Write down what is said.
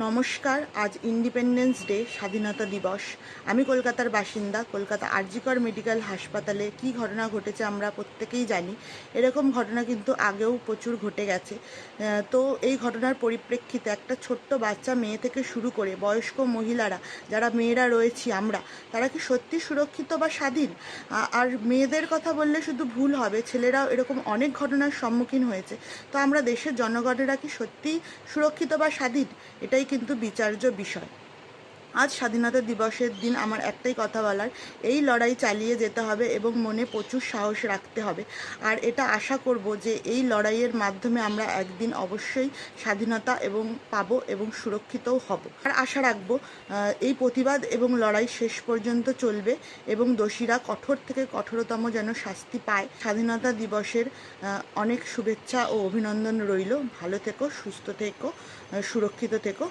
নমস্কার। আজ independence day, স্বাধীনতা দিবস। আমি কলকাতার বাসিন্দা। কলকাতা আরজিকর মেডিকেল হাসপাতালে কি ঘটনা ঘটেছে আমরা প্রত্যেকেই জানি। এরকম ঘটনা কিন্তু আগেও প্রচুর ঘটে গেছে। তো এই ঘটনার পরিপ্রেক্ষিতে একটা ছোট্ট বাচ্চা মেয়ে থেকে শুরু করে বয়স্ক মহিলারা, যারা মেয়েরা রয়েছি আমরা, তারা কি সত্যি সুরক্ষিত বা স্বাধীন? আর মেয়েদের কথা বললে শুধু ভুল হবে, ছেলেরাও এরকম অনেক ঘটনার সম্মুখীন হয়েছে। তো আমরা দেশের জনগণেরা কি সত্যিই সুরক্ষিত বা স্বাধীন? এটাই কিন্তু বিচার্য বিষয়। আজ স্বাধীনতা দিবসের দিন আমার একটাই কথা বলার, এই লড়াই চালিয়ে যেতে হবে এবং মনে প্রচুর সাহস রাখতে হবে। আর এটা আশা করব যে এই লড়াইয়ের মাধ্যমে আমরা একদিন অবশ্যই স্বাধীনতা এবং পাবো এবং সুরক্ষিতও হব। আর আশা রাখবো এই প্রতিবাদ এবং লড়াই শেষ পর্যন্ত চলবে এবং দোষীরা কঠোর থেকে কঠোরতম যেন শাস্তি পায়। স্বাধীনতা দিবসের অনেক শুভেচ্ছা ও অভিনন্দন রইল। ভালো থেকো, সুস্থ থেকো, সুরক্ষিত থেকো।